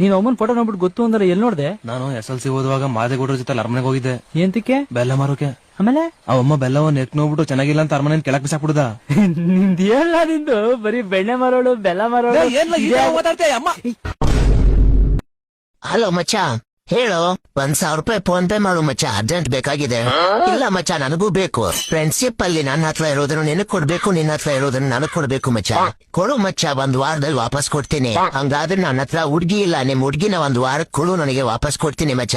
ನೀನ್ ಅಮ್ಮನ್ ಫೋಟೋ ನೋಡ್ಬಿಟ್ಟು ಗೊತ್ತು ಅಂದ್ರೆ ಎಲ್ಲಿ ನೋಡ್ದೆ? ನಾನು SLC ಓದುವಾಗ ಮಾದೇಗೌಡ್ರ ಜೊತೆ ಅರಮನೆಗೆ ಹೋಗಿದ್ದೆ. ಎಂತಕ್ಕೆ? ಬೆಲ್ಲ ಮಾರೋಕೆ. ಆಮೇಲೆ ಅವಮ್ಮ ಬೆಲ್ಲವನ್ನ ಎತ್ ನೋಡ್ಬಿಟ್ಟು ಚೆನ್ನಾಗಿಲ್ಲ ಅಂತ ಅರಮನೆ ಕೆಳಕ್ ಬಿಸಾಕ್ಬಿಡುದ. ನಿಂದ ಎಲ್ಲ ನಿಂದು ಬರೀ ಬೆಣ್ಣೆ ಮಾರೋಳು ಬೆಲ್ಲ ಮಾರೋಳು. ಹಲೋ ಮಚ್ಚ, ಹೇಳು. 1,000 ರೂಪಾಯಿ ಫೋನ್ ಪೇ ಮಾಡು ಮಚ್ಚ, ಅರ್ಜೆಂಟ್ ಬೇಕಾಗಿದೆ. ಇಲ್ಲ ಮಚ್ಚ, ನನಗೂ ಬೇಕು. ಫ್ರೆಂಡ್ಶಿಪ್ ಅಲ್ಲಿ ನನ್ನ ಹತ್ರ ಇರೋದನ್ನು ನಿನಗ್ ಕೊಡ್ಬೇಕು, ನಿನ್ನ ಹತ್ರ ಇರೋದನ್ನು ನನಗ್ ಕೊಡ್ಬೇಕು ಮಚ್ಚ. ಕೊಡು ಮಚ್ಚ, 1 ವಾರದಲ್ಲಿ ವಾಪಸ್ ಕೊಡ್ತೀನಿ. ಹಂಗಾದ್ರೆ ನನ್ನ ಹತ್ರ ಹುಡ್ಗಿ ಇಲ್ಲ, ನಿಮ್ ಹುಡ್ಗಿನ 1 ವಾರಕ್ಕೆ ಕೊಡು, ನನಗೆ ವಾಪಸ್ ಕೊಡ್ತೀನಿ ಮಚ್ಚ.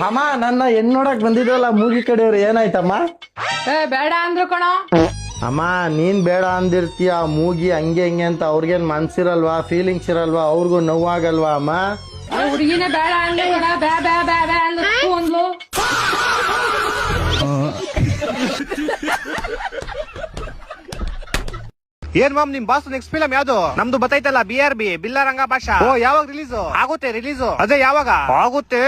ಅಮ್ಮ, ನನ್ನ ಹೆಣ್ ನೋಡಕ್ ಬಂದಿದ್ವಲ್ಲ ಮೂಗಿ ಕಡೆಯವ್ರು, ಏನಾಯ್ತಮ್ಮ? ಬೇಡ ಅಂದ್ರು ಕಣ. ಅಮ್ಮ, ನೀನ್ ಬೇಡ ಅಂದಿರ್ತೀಯ, ಮೂಗಿ ಹಂಗೆ ಹಿಂಗೆ ಅಂತ ಅವ್ರಿಗೇನ್ ಮನ್ಸಿರಲ್ವಾ, ಫೀಲಿಂಗ್ಸ್ ಇರಲ್ವಾ, ಅವ್ರಿಗೂ ನೋವಾಗಲ್ವಾ ಅಮ್ಮ? ಹುಡುಗಿನೇ ಬೇಡ ಅಂದ್ರು ಕಣ. ಬ್ಯಾ ಬ್ಯಾ ಬ್ಯಾ ಬ್ಯಾ ಅಂದ್ಲು. ಏನ್ ಮಾಮ್, ನಿಮ್ ಬಾಸ್ ನೆಕ್ಸ್ಟ್ ಫಿಲಂ ಯಾವ್ದು? ನಮ್ದು ಬತ್ತೈತಲ್ಲ BRB ಬಿಲ್ಲಾರಂಗ ಭಾಷಾ. ಓ, ಯಾವಾಗ ರಿಲೀಸ್ ಆಗುತ್ತೆ? ಅದೇ ಯಾವಾಗ ಆಗುತ್ತೆ?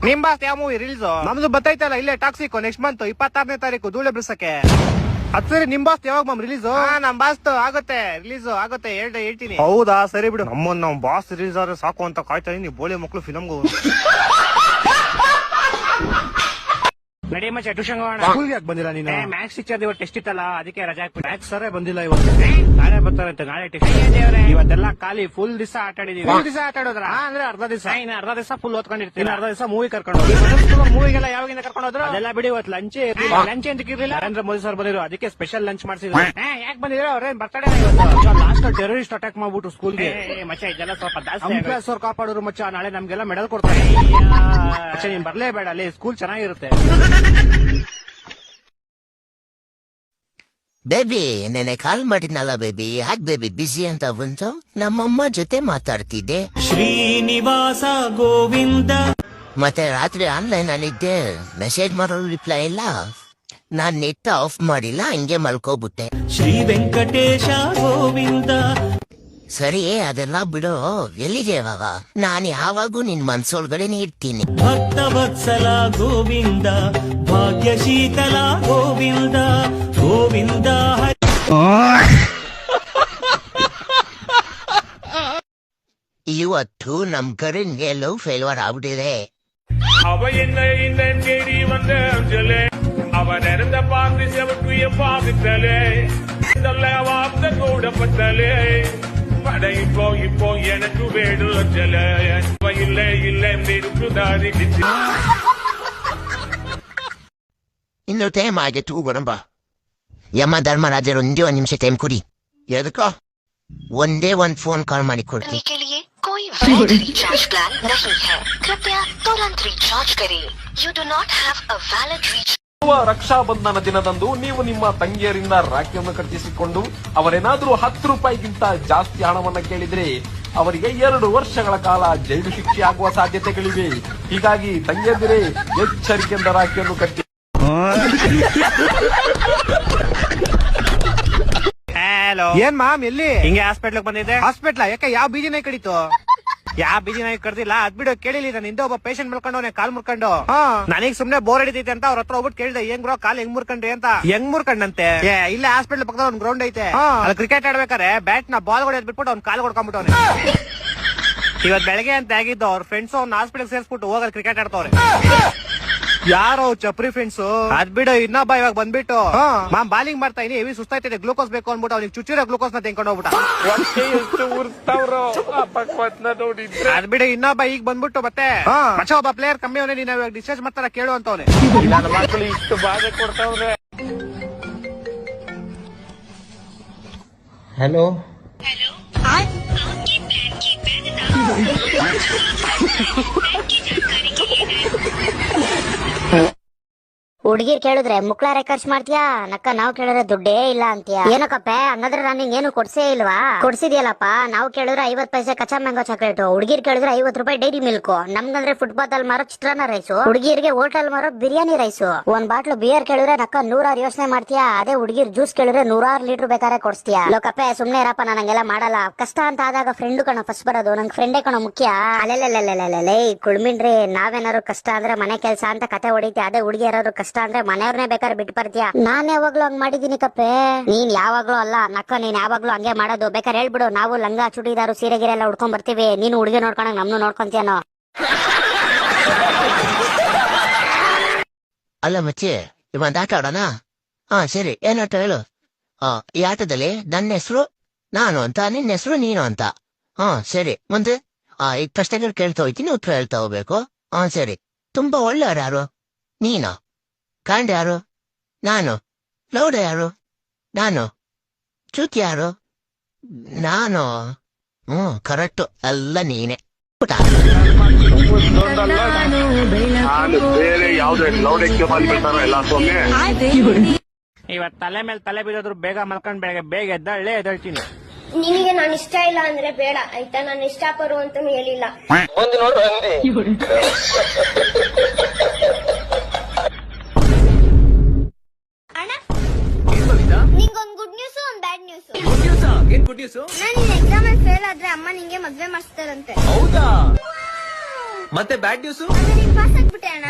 ನಿಮ್ ಬಾಸ್ ಯಾವ ಮೂವಿ ರಿಲೀಸ್? ನಮ್ದು ಬತ್ತೈತಲ್ಲ ಇಲ್ಲೇ ಟಾಕ್ಸಿಕ್ ನೆಕ್ಸ್ಟ್ ಮಂತ್ 26ನೇ ತಾರೀಕು ಧೂಳೆ ಬಿಡ್ಸಕ್ಕೆ. ಅದ್ ಸರಿ, ನಿಮ್ ಬಾಸ್ ಯಾವಾಗ ಮಾಮ್ ರಿಲೀಸ್? ನಮ್ ಬಾಸ್ ಆಗುತ್ತೆ, ರಿಲೀಸ್ ಆಗುತ್ತೆ, ಹೇಳ್ತೀನಿ. ಹೌದಾ, ಸರಿ ಬಿಡು. ನಮ್ ಬಾಸ್ ರಿಲೀಸ್ ಆದ್ರೆ ಸಾಕು ಅಂತ ಕಾಯ್ತಾ ಇದೀನಿ. ಬೋಳೆ ಮಕ್ಳು ಫಿಲಮ್ಗೂ ನಡಿ ಮಚ್ಚ, ಟ್ಯೂಷನ್ ಸ್ಕೂಲ್ಗೆ ಯಾಕೆ ಬಂದಿಲ್ಲ ನೀನು? ಮ್ಯಾಥ್ಸ್ ಟೀಚರ್ ಇವತ್ತು ಟೆಸ್ಟ್ ಇತ್ತಲ್ಲ, ಅದಕ್ಕೆ ರಜಾ ಹಾಕ್ಬಿಟ್ಟು. ಮ್ಯಾಥ್ಸ್ ಸರೇ ಬಂದಿಲ್ಲ ಇವತ್ತು. ನಾಳೆ ಬರ್ತಾರಂತೆ, ನಾಳೆ ಟೆಸ್ಟ್. ಇವತ್ತೆಲ್ಲ ಖಾಲಿ ಫುಲ್ ದಿವಸ ಆಟ ಆಡಿದೀವಿ. ದಿವಸ ಆಟ ಆಡೋದ್ರ ಅಂದ್ರೆ ಅರ್ಧ ದಿವಸ, ಅರ್ಧ ದಿವಸ ಫುಲ್ ಓದ್ಕೊಂಡಿರ್ತೀನಿ, ಅರ್ಧ ದಿವಸ ಮೂವಿ ಕರ್ಕೊಂಡು ಹೋಗಿ. ಮೂವಿಗೆಲ್ಲ ಯಾವಾಗಿಂದ ಕರ್ಕೊಂಡು ಹೋದ್ರು ಅದೆಲ್ಲ ಬಿಡಿ. ಇವತ್ತು ಲಂಚ್ ಅಂತ ಇರ್ಲಿಲ್ಲ. ನರೇಂದ್ರ ಮೋದಿ ಸರ್ ಬಂದಿರೋ, ಅದಕ್ಕೆ ಸ್ಪೆಷಲ್ ಲಂಚ್ ಮಾಡ್ಸಿದ್ರು. ಯಾಕೆ ಬಂದಿರೋ? ಅವ್ರೇನ್ ಬರ್ತಡೇ ಲಾಸ್ಟ್ ಟೆರರಿಸ್ಟ್ ಅಟ್ಯಾಕ್ ಮಾಡ್ಬಿಟ್ಟು ಸ್ಕೂಲ್ಗೆ. ಮಚ್ಚ, ಇದೆಲ್ಲ ಸ್ವಲ್ಪ ಜಾಸ್ತಿ ಅವ್ರು ಕಾಪಾಡೋರು ಮಚ್ಚ. ನಾಳೆ ನಮ್ಗೆಲ್ಲ ಮೆಡಲ್ ಕೊಡ್ತಾರೆ. ಮಚ್ಚ, ನೀನ್ ಬರ್ಲೇಬೇಡ, ಅಲ್ಲಿ ಸ್ಕೂಲ್ ಚೆನ್ನಾಗಿರುತ್ತೆ. ಬೇಬಿ, ನೆನೆ ಕಾಲ್ ಮಾಡಿದ್ನಲ್ಲ ಬೇಬಿ, ಯಾಕೆ ಬೇಬಿ ಬಿಸಿ ಅಂತ ಬಂತು? ನಮ್ಮಮ್ಮ ಜೊತೆ ಮಾತಾಡ್ತಿದ್ದೆ. ಶ್ರೀನಿವಾಸ ಗೋವಿಂದ. ಮತ್ತೆ ರಾತ್ರಿ ಆನ್ಲೈನ್ ಅಲ್ಲಿದ್ದೆ, ಮೆಸೇಜ್ ಮಾಡೋರು ರಿಪ್ಲೈ ಇಲ್ಲ. ನಾನ್ ನೆಟ್ ಆಫ್ ಮಾಡಿಲ್ಲ, ಹಂಗೆ ಮಲ್ಕೋಬಿಟ್ಟೆ. ಶ್ರೀ ವೆಂಕಟೇಶ ಗೋವಿಂದ. ಸರಿ, ಅದೆಲ್ಲ ಬಿಡು. ಎಲ್ಲಿದೆ ಇವಾಗ? ನಾನು ಯಾವಾಗೂ ನಿನ್ ಮನ್ಸೊಳಗಡೆನೆ ಇರ್ತೀನಿ. ಭಕ್ತ ವತ್ಸಲ ಗೋವಿಂದ, ಭಾಗ್ಯಶೀತಲ ಗೋವಿಂದ, ಗೋವಿಂದ. ಇವತ್ತು ನಮ್ ಕಡೆಗೆ ಲವ್ ಫೇಲ್ವರ್ ಆಗ್ಬಿಟ್ಟಿದೆ. அவ என்ன இந்த தேடி வந்த அஞ்சலே, அவன் இறந்த பார்த்து செவக்குய பாவித்தலே, வார்த்த கூட பத்தலே, பட இப்போ எனக்கு வேடு அஞ்சலே, இல்லை நிறுத்துதாரி. ಇನ್ನು ಟೈಮ್ ಆಗಿತ್ತು, ಬರಂಬ. ಯಮ್ಮ ಧರ್ಮರಾಜರು, ಒಂದೇ 1 ನಿಮಿಷ ಟೈಮ್ ಕೊಡಿ. ಎದಕ್ಕೋ? ಒಂದೇ 1 ಫೋನ್ ಕಾಲ್ ಮಾಡಿ ಕೊಡ್ತೀನಿ. रिचार्ज प्लान नहीं है, कृपया तुरंत रिचार्ज करें. You do not have a valid recharge. Raksha Bandhan ದಿನದಂದು ನೀವು ನಿಮ್ಮ ತಂಗಿಯರಿಂದ ರಾಖಿಯನ್ನು ಕಟ್ಟಿಸಿಕೊಂಡು ಅವರೇನಾದ್ರೂ 10 ರೂಪಾಯಿಗಿಂತ ಜಾಸ್ತಿ ಹಣವನ್ನ ಕೇಳಿದ್ರೆ ಅವರಿಗೆ 2 ವರ್ಷಗಳ ಕಾಲ ಜೈಲು ಶಿಕ್ಷೆ ಆಗುವ ಸಾಧ್ಯತೆಗಳಿವೆ. ಹೀಗಾಗಿ ತಂಗಿಯಂದಿರೇ, ಎಚ್ಚರಿಕೆಯಿಂದ ರಾಖಿಯನ್ನು ಕಟ್ಟಿ. ಹಲೋ, ಏನ್ ಮಾಮ್, ಎಲ್ಲಿ? ಹಿಂಗೆ ಹಾಸ್ಪಿಟ್ಲ್ ಬಂದಿದ್ದೆ. ಹಾಸ್ಪಿಟ್ಲ ಯಾಕೆ? ಯಾವ ಬೀದಿ ನಾಯಿ ಕಡಿತು? ಯಾವ ಬೀದಿ ನಾಯಿ ಕಡ್ದಿಲ್ಲ, ಅದ್ ಬಿಡು. ಕೇಳಿಲ್ಲ, ನಾನು ಹಿಂದೆ ಒಬ್ಬ ಪೇಷಂಟ್ ಮಲ್ಕೊಂಡವನೆ, ಕಾಲ್ ಮುರ್ಕೊಂಡು. ನನಗ್ ಸುಮ್ನೆ ಬೋರ್ ಹಿಡಿತೈತೆ ಅಂತ ಅವ್ರ ಹತ್ರ ಹೋಗ್ಬಿಟ್ಟು ಕೇಳಿದೆ, ಏನ್ ಬ್ರೋ ಕಾಲ್ ಹೆಂಗ್ ಮುರ್ಕೊಂಡ್ರಿ ಅಂತ. ಹೆಂಗ್ ಮುರ್ಕಂಡಂತೆ? ಇಲ್ಲ ಹಾಸ್ಪಿಟ್ಲ್ ಪಕ್ಕದ ಒಂದ್ ಗ್ರೌಂಡ್ ಐತೆ, ಅಲ್ಲಿ ಕ್ರಿಕೆಟ್ ಆಡ್ಬೇಕಾರೆ ಬ್ಯಾಟ್ ನ ಬಾಲ್ ಹೊಡೆದ್ ಬಿಟ್ಬಿಟ್ಟು ಅವ್ನ್ ಕಾಲ್ ಹೊಡ್ಕೊಂಡ್ಬಿಟ್ಟವನೆ. ಇವತ್ ಬೆಳಗ್ಗೆ ಅಂತ ಆಗಿದ್ದು, ಅವ್ರ ಫ್ರೆಂಡ್ಸ್ ಅವ್ನ ಹಾಸ್ಪಿಟಲ್ ಸೇರ್ಸ್ಬಿಟ್ಟು ಹೋಗಲ್ ಕ್ರಿಕೆಟ್ ಆಡ್ತವ್ರೆ. ಯಾರೋ ಚಪ್ರಿ ಫ್ರೆಂಡ್ಸ್. ಅದ್ ಬಿಡು, ಇನ್ನೊಬ್ಬ ಇವಾಗ ಬಂದ್ಬಿಟ್ಟು ಮಾಮ್ ಬಾಲಿಂಗ್ ಮಾಡ್ತಾ ಇದೀನಿ, ಹೆವಿ ಸುಸ್ತಾಯ್ತಿದೆ, ಗ್ಲೂಕೋಸ್ ಬೇಕು ಅನ್ಬಿಟ್ಟು ಅವ್ನಿಗೆ ಚುಚ್ಚಿರೋ ಗ್ಲೂಕೋಸ್ ನ ತೆಂಕೊಂಡು ಹೋಗ್ಬಿಟ್ಟ. ಅದ್ ಬಿಡು, ಇನ್ನೊಬ್ಬ ಈಗ ಬಂದ್ಬಿಟ್ಟು ಮತ್ತೆ ಮಚ್ಚ ಒಬ್ಬ ಪ್ಲೇಯರ್ ಕಮ್ಮಿ ಅವನೇ, ನೀನ್ ಇವಾಗ ಡಿಸ್ಚಾರ್ಜ್ ಮಾಡ್ತಾರ ಕೇಳು ಅಂತವನೆ. ನನ್ನ ಮಕ್ಕಳು ಇಷ್ಟು ಬಾಧೆ ಕೊಡ್ತಾವ್ರೆ. ಹಲೋ, ಹುಡ್ಗಿರ್ ಕೇಳಿದ್ರೆ ಮುಕ್ಳಾರೆ ಖರ್ಚು ಮಾಡ್ತೀಯಾ, ನಕ್ಕ ನಾವ್ ಕೇಳಿದ್ರೆ ದುಡ್ಡೇ ಇಲ್ಲ ಅಂತೀಯ. ಏನಕ್ಕಪ್ಪ, ಹಂಗಾದ್ರೆ ನಾನು ಏನು ಕೊಡ್ಸೇ ಇಲ್ವಾ? ಕೊಡ್ಸಿದ್ಯಲ್ಲಪ್ಪ. ನಾವು ಕೇಳಿದ್ರೆ 50 ಪೈಸೆ ಕಚ್ಚಾ ಮ್ಯಾಂಗೋ ಚಾಕ್ಲೇಟ್, ಹುಡ್ಗಿರ್ ಕೇಳಿದ್ರೆ 50 ರೂಪಾಯಿ ಡೈರಿ ಮಿಲ್ಕ್. ನಮ್ಗಂದ್ರೆ ಫುಟ್ಪಾತ್ ಅಲ್ಲಿ ಮಾರೋ ಚಿತ್ರಾನ್ನ ರೈಸು, ಹುಡ್ಗಿರ್ಗೆ ಹೋಟೆಲ್ ಮಾರೋ ಬಿರಿಯಾನಿ ರೈಸು. 1 ಬಾಟ್ಲು ಬಿಯರ್ ಕೇಳಿದ್ರೆ ನಕ್ಕ 100 ಯೋಚನೆ ಮಾಡ್ತೀಯಾ, ಅದೇ ಹುಡ್ಗಿರ್ ಜ್ಯೂಸ್ ಕೇಳಿದ್ರೆ 100 ಲೀಟರ್ ಬೇಕಾದ್ರೆ ಕೊಡ್ಸ್ತೀಯಾ. ಲೋಕಪ್ಪ ಸುಮ್ನೆ ಇರಪ್ಪ, ನಾನು ಹಂಗೆಲ್ಲ ಮಾಡಲ್ಲ. ಕಷ್ಟ ಅಂತ ಆದಾಗ ಫ್ರೆಂಡ್ ಕಣ ಫಸ್ಟ್ ಬರೋದು, ನಂಗೆ ಫ್ರೆಂಡೇ ಕಣ ಮುಖ್ಯ. ಅಲ್ಲೆಲ್ಲ ಕುಳ್ಮಿನ್ರಿ, ನಾವೇನಾದ್ರು ಕಷ್ಟ ಅಂದ್ರೆ ಮನೆ ಕೆಲಸ ಅಂತ ಕತೆ ಹೊಡಿತಿ, ಅದೇ ಹುಡುಗಿ ಯಾರಾದ್ರು ಕಷ್ಟ ಕಷ್ಟ ಅಂದ್ರೆ ಮನೆಯವ್ರನ್ನೇ ಬೇಕಾದ್ರೆ ಬಿಟ್ಟು ಬರ್ತೀಯಾ? ನಾನ್ ಯಾವಾಗ್ಲೂ ಹಂಗ್ ಮಾಡಿದೀನಿ ಕಪ್ಪೆ, ನೀನ್ ಯಾವಾಗ್ಲೂ ಅಲ್ಲ ನಕ್ಕ, ನೀನ್ ಯಾವಾಗ್ಲೂ ಹಂಗೆ ಮಾಡೋದು. ಬೇಕಾದ್ರೆ ಹೇಳ್ಬಿಡು, ನಾವು ಲಂಗ ಚುಡಿದಾರು ಸೀರೆ ಗಿರೆ ಎಲ್ಲ ಉಡ್ಕೊಂಡ್ ಬರ್ತೀವಿ, ನೀನು ಹುಡುಗಿ ನೋಡ್ಕೊಂಡಾಗ ನಮ್ನು ನೋಡ್ಕೊಂತೀಯನೋ. ಅಲ್ಲ ಮಚ್ಚಿ, ಇವಂತ ಆಟ ಆಡೋಣ? ಹಾ ಸರಿ, ಏನ್ ಆಟ ಹೇಳು? ಈ ಆಟದಲ್ಲಿ ನನ್ನ ಹೆಸರು ನಾನು ಅಂತ, ನಿನ್ನ ಹೆಸರು ನೀನು ಅಂತ. ಹಾ ಸರಿ, ಮುಂದೆ ಈಗ ಪ್ರಶ್ನೆಗಳು ಕೇಳ್ತಾ ಹೋಗ್ತೀನಿ, ಉತ್ತರ ಹೇಳ್ತಾ ಹೋಗ್ಬೇಕು. ಹಾ ಸರಿ. ತುಂಬಾ ಒಳ್ಳೆಯವ್ರು ಯಾರು? ನೀನು. ಕಾಂಡ್ ಯಾರು? ನಾನು. ಲೌಡ ಯಾರು? ನಾನು. ಚ್ಯುತಿ ಯಾರು? ನಾನು. ಕರೆಕ್ಟು, ಎಲ್ಲ ನೀನೆ. ಊಟ ಬೇರೆ ಯಾವ್ದೇ ಲೌಡಕ್ಕೆ ಮಾಲ್ಬಿಡ್ತಾರ ಎಲ್ಲ ಸೊನ್ನೆ. ಇವತ್ ತಲೆ ಮೇಲೆ ತಲೆ ಬೀಳೋದ್ರು ಬೇಗ ಮಲ್ಕೊಂಡ್ ಬೆಳಗ್ಗೆ ಬೇಗ ಎದ್ದೇಳ್ತೀನಿ. ನಿನಗೆ ನಾನು ಇಷ್ಟ ಇಲ್ಲ ಅಂದ್ರೆ ಬೇಡ ಆಯ್ತಾ, ನಾನು ಇಷ್ಟಪಡು ಅಂತ ಹೇಳಿಲ್ಲ. ಅಣ್ಣ, ನಿಂಗೊಂದ್ ಗುಡ್ ನ್ಯೂಸ್, ಒಂದ್ ಬ್ಯಾಡ್ ನ್ಯೂಸ್. ಏನ್ ಗುಡ್ ನ್ಯೂಸ್? ನಾನು ಎಕ್ಸಾಮ್ ಅಲ್ಲಿ ಫೇಲ್ ಆದ್ರೆ ಅಮ್ಮ ನಿಂಗೆ ಮದ್ವೆ ಮಾಡಿಸ್ತಾರಂತೆ. ಹೌದಾ? ಮತ್ತೆ ಬ್ಯಾಡ್ ನ್ಯೂಸ್? ನೀನ್ ಪಾಸ್ ಆಗ್ಬಿಟ್ಟೆ ಅಣ್ಣ.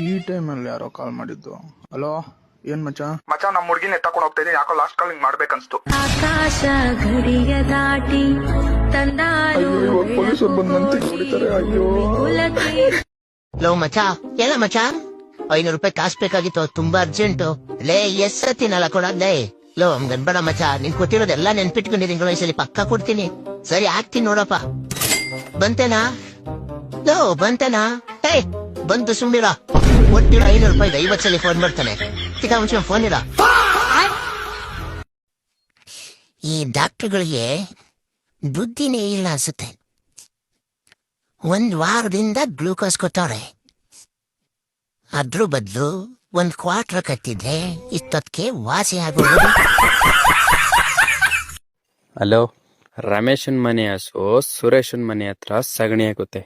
ಈ ಟೈಮಲ್ಲಿ ಯಾರೋ ಕಾಲ್ ಮಾಡಿದ್ದು? ಹಲೋ, ಏನ್ ಮಚ್ಚ? ಮಚ್ಚ, ನಮ್ಮ ಹುಡುಗಿನ ಎತ್ತಾಕೊಂಡು ಹೋಗ್ತಾ ಇದ್ದೀನಿ, ಯಾಕೋ ಲಾಸ್ಟ್ ಕಾಲ್ ಹಿಂಗ್ ಮಾಡ್ಬೇಕನ್ಸ್ತು. ಆಕಾಶ ಗಡಿಯ ದಾಟಿ ಪೊಲೀಸರು ಬಂದಂತೆ ನೋಡಿತಾರೆ. ಅಯ್ಯೋ ಲೋ ಮಚ, ಎಲ್ಲ ಮಚ, 500 ರೂಪಾಯಿ ಕಾಸು ಬೇಕಾಗಿತ್ತು, ತುಂಬಾ ಅರ್ಜೆಂಟು. ಲೇ ಎಸ್ ಸತ್ತಿನಲ್ಲ ಕೊಡೋದೇ. ಲೋ ಗನ್ಬೇಡ ಮಚ, ನೀನ್ ಕೊಟ್ಟಿರೋದೆಲ್ಲ ನೆನ್ಪಿಟ್ಕೊಂಡಿದ್ದೀನಿ, ವಯಸ್ಸಲ್ಲಿ ಪಕ್ಕ ಕೊಡ್ತೀನಿ. ಸರಿ ಆಗ್ತೀನಿ ನೋಡಪ್ಪ. ಬಂತೇನಾ? ಲೋ ಬಂತೇನಾ? ಏಯ್ ಬಂತು, ಸುಮ್ಮಿರ. ಒಟ್ಟಿರೋ 500 ರೂಪಾಯಿ 50 ಸಲ ಫೋನ್ ಮಾಡ್ತಾನೆ. ಚಿಕ್ಕ ಮುಂಚೆ ಫೋನ್ ಇರ. ಈ ಡಾಕ್ಟರ್ಗಳಿಗೆ ಬುದ್ಧಿನೇ ಇಲ್ಲ ಅನ್ಸುತ್ತೆ. 1 ವಾರದಿಂದ ಗ್ಲೂಕೋಸ್ ಕೊಟ್ಟವ್ರೆ, ಅದ್ರ ಬದಲು 1 ಕ್ವಾರ್ಟರ್ ಕಟ್ಟಿದ್ರೆ ಇಷ್ಟೊತ್ತಿಗೆ ವಾಸಿ ಆಗೋದು. ಹಲೋ, ರಮೇಶನ್ ಮನೆ ಹಸು ಸುರೇಶನ್ ಮನೆ ಹತ್ರ ಸಗಣಿ ಆಗುತ್ತೆ.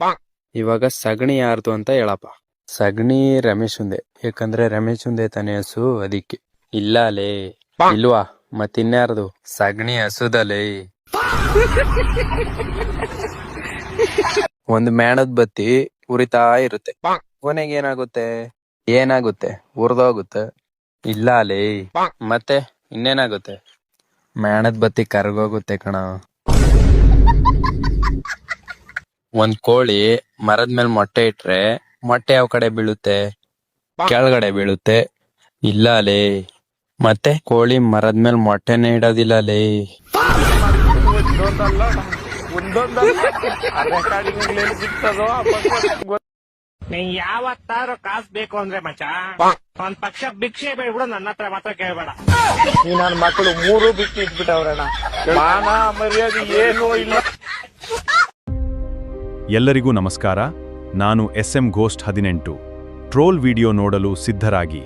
ಇವಾಗ ಸಗಣಿ ಯಾರ್ದು ಅಂತ ಹೇಳಪ್ಪ. ಸಗಣಿ ರಮೇಶಂದೆ, ಯಾಕಂದ್ರೆ ರಮೇಶಂದೆ ತಾನೇ ಹಸು, ಅದಕ್ಕೆ. ಇಲ್ಲ ಲೇ. ಇಲ್ವಾ? ಮತ್ತಿನ್ಯಾರ್ದು? ಸಗಣಿ ಹಸುದಲೇ. ಒಂದು ಮೇಣದ್ ಬತ್ತಿ ಉರಿತಾ ಇರುತ್ತೆ, ಕೊನೆಗೆ ಏನಾಗುತ್ತೆ? ಉರ್ದೋಗುತ್ತೆ. ಇಲ್ಲ ಲೇ. ಮತ್ತೆ ಇನ್ನೇನಾಗುತ್ತೆ? ಮೇಣದ್ ಬತ್ತಿ ಕರ್ಗೋಗುತ್ತೆ ಕಣ. ಒಂದ್ ಕೋಳಿ ಮರದ ಮೇಲೆ ಮೊಟ್ಟೆ ಇಟ್ರೆ ಮೊಟ್ಟೆ ಯಾವ ಕಡೆ ಬೀಳುತ್ತೆ? ಕೆಳಗಡೆ ಬೀಳುತ್ತೆ. ಇಲ್ಲ ಲೇ. ಮತ್ತೆ ಕೋಳಿ ಮರದ ಮೇಲೆ ಮೊಟ್ಟೆನೆ ಇಡೋದಿಲ್ಲ ಲೇ. ನೀನ್ ಯಾವತ್ತಾರು ಕಾಸು ಬೇಕು ಅಂದ್ರೆ ಮಚ್ಚ, ಒಂದ್ ಪಕ್ಷ ಭಿಕ್ಷೆ ಬೇಡ್ಬಿಡು, ನನ್ನ ಹತ್ರ ಮಾತ್ರ ಕೇಳ್ಬೇಡ. ಈ ನನ್ನ ಮಕ್ಕಳು 3 ಬಿಟ್ಟು ಇಟ್ಬಿಟ್ಟವ್ರಣ್ಣ. ಮಾನ ಮರ್ಯಾದೆ ಏನೂ ಇಲ್ಲ. ಎಲ್ಲರಿಗೂ ನಮಸ್ಕಾರ. ನಾನು SM Ghost 18. ಟ್ರೋಲ್ ವಿಡಿಯೋ ನೋಡಲು ಸಿದ್ಧರಾಗಿ.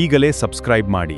ಈಗಲೇ ಸಬ್ಸ್ಕ್ರೈಬ್ ಮಾಡಿ.